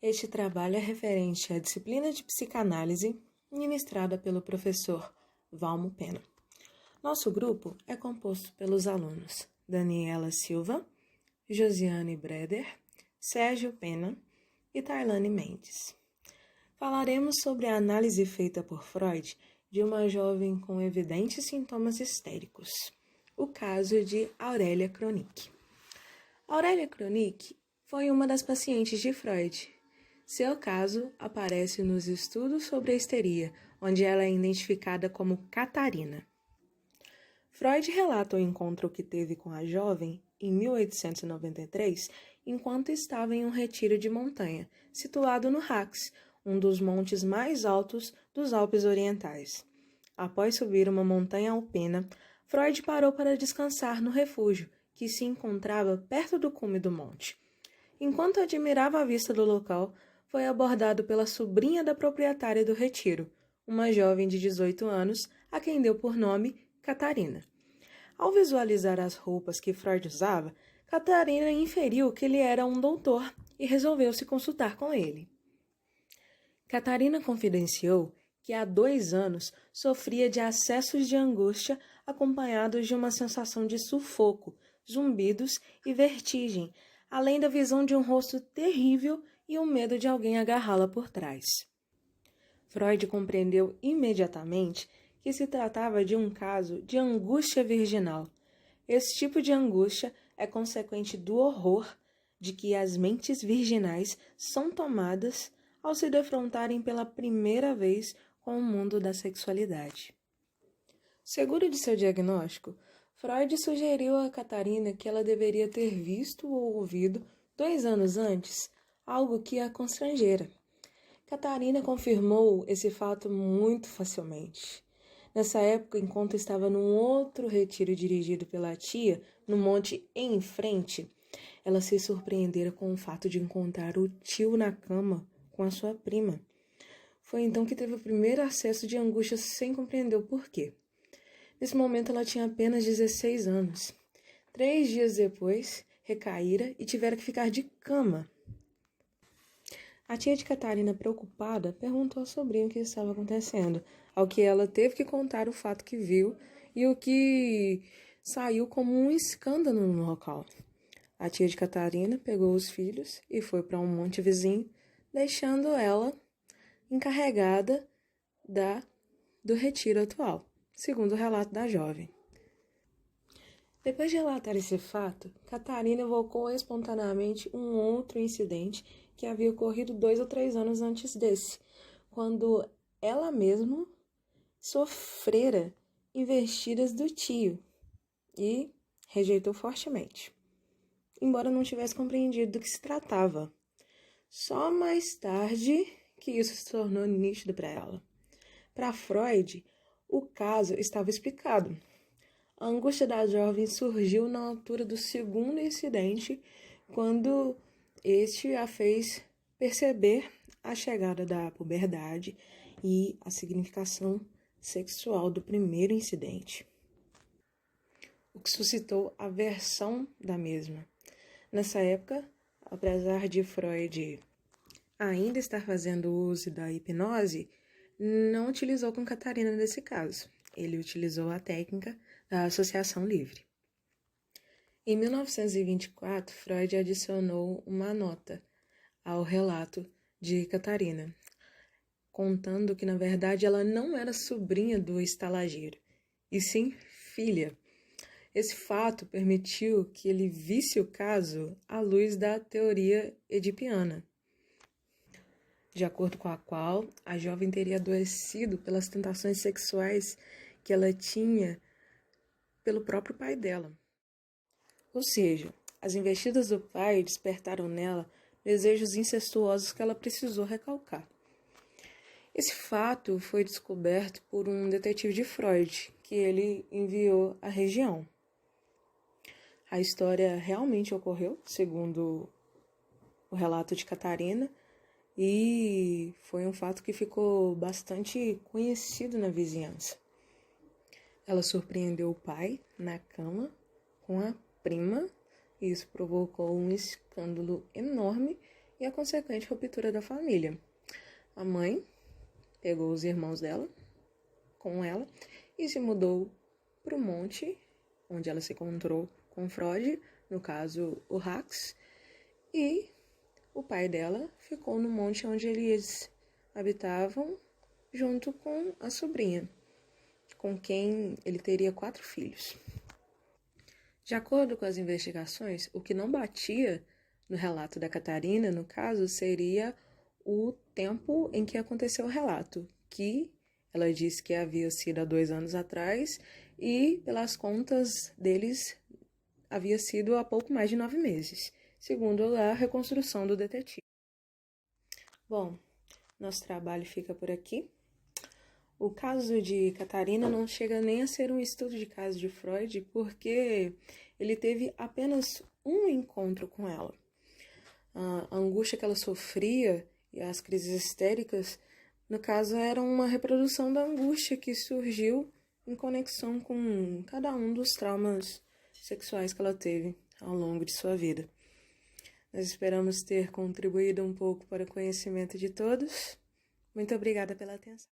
Este trabalho é referente à disciplina de psicanálise ministrada pelo professor Valmo Pena. Nosso grupo é composto pelos alunos Daniela Silva, Josiane Breder, Sérgio Pena e Tailane Mendes. Falaremos sobre a análise feita por Freud de uma jovem com evidentes sintomas histéricos, o caso de Aurélia Kronik. Aurélia Kronik foi uma das pacientes de Freud. Seu caso aparece nos estudos sobre a histeria, onde ela é identificada como Catarina. Freud relata o encontro que teve com a jovem em 1893, enquanto estava em um retiro de montanha, situado no Harz, um dos montes mais altos dos Alpes Orientais. Após subir uma montanha alpina, Freud parou para descansar no refúgio, que se encontrava perto do cume do monte. Enquanto admirava a vista do local, foi abordado pela sobrinha da proprietária do retiro, uma jovem de 18 anos, a quem deu por nome Catarina. Ao visualizar as roupas que Freud usava, Catarina inferiu que ele era um doutor e resolveu se consultar com ele. Catarina confidenciou que há 2 anos sofria de acessos de angústia acompanhados de uma sensação de sufoco, zumbidos e vertigem, além da visão de um rosto terrível e o medo de alguém agarrá-la por trás. Freud compreendeu imediatamente que se tratava de um caso de angústia virginal. Esse tipo de angústia é consequente do horror de que as mentes virginais são tomadas ao se defrontarem pela primeira vez com o mundo da sexualidade. Seguro de seu diagnóstico, Freud sugeriu a Catarina que ela deveria ter visto ou ouvido 2 anos antes algo que a constrangera. Catarina confirmou esse fato muito facilmente. Nessa época, enquanto estava num outro retiro dirigido pela tia, no monte em frente, ela se surpreendera com o fato de encontrar o tio na cama com a sua prima. Foi então que teve o primeiro acesso de angústia sem compreender o porquê. Nesse momento, ela tinha apenas 16 anos. 3 dias depois, recaíra e tivera que ficar de cama. A tia de Catarina, preocupada, perguntou ao sobrinho o que estava acontecendo, ao que ela teve que contar o fato que viu e o que saiu como um escândalo no local. A tia de Catarina pegou os filhos e foi para um monte vizinho, deixando ela encarregada do retiro atual, segundo o relato da jovem. Depois de relatar esse fato, Catarina evocou espontaneamente um outro incidente que havia ocorrido 2 ou 3 anos antes desse, quando ela mesma sofrera investidas do tio e rejeitou fortemente, embora não tivesse compreendido do que se tratava. Só mais tarde que isso se tornou nítido para ela. Para Freud, o caso estava explicado. A angústia da jovem surgiu na altura do segundo incidente, quando este a fez perceber a chegada da puberdade e a significação sexual do primeiro incidente, o que suscitou a aversão da mesma. Nessa época, apesar de Freud ainda estar fazendo uso da hipnose, não utilizou com Catarina nesse caso. Ele utilizou a técnica da associação livre. Em 1924, Freud adicionou uma nota ao relato de Catarina, contando que, na verdade, ela não era sobrinha do estalageiro, e sim filha. Esse fato permitiu que ele visse o caso à luz da teoria edipiana, de acordo com a qual a jovem teria adoecido pelas tentações sexuais que ela tinha pelo próprio pai dela. Ou seja, as investidas do pai despertaram nela desejos incestuosos que ela precisou recalcar. Esse fato foi descoberto por um detetive de Freud, que ele enviou à região. A história realmente ocorreu, segundo o relato de Catarina, e foi um fato que ficou bastante conhecido na vizinhança. Ela surpreendeu o pai na cama com a prima, e isso provocou um escândalo enorme e a consequente ruptura da família. A mãe pegou os irmãos dela com ela e se mudou para o monte, onde ela se encontrou com Freud, no caso o Rax, e o pai dela ficou no monte onde eles habitavam junto com a sobrinha, com quem ele teria 4 filhos. De acordo com as investigações, o que não batia no relato da Catarina, no caso, seria o tempo em que aconteceu o relato, que ela disse que havia sido há 2 anos atrás e, pelas contas deles, havia sido há pouco mais de 9 meses, segundo a reconstrução do detetive. Bom, nosso trabalho fica por aqui. O caso de Catarina não chega nem a ser um estudo de caso de Freud, porque ele teve apenas um encontro com ela. A angústia que ela sofria e as crises histéricas, no caso, eram uma reprodução da angústia que surgiu em conexão com cada um dos traumas sexuais que ela teve ao longo de sua vida. Nós esperamos ter contribuído um pouco para o conhecimento de todos. Muito obrigada pela atenção.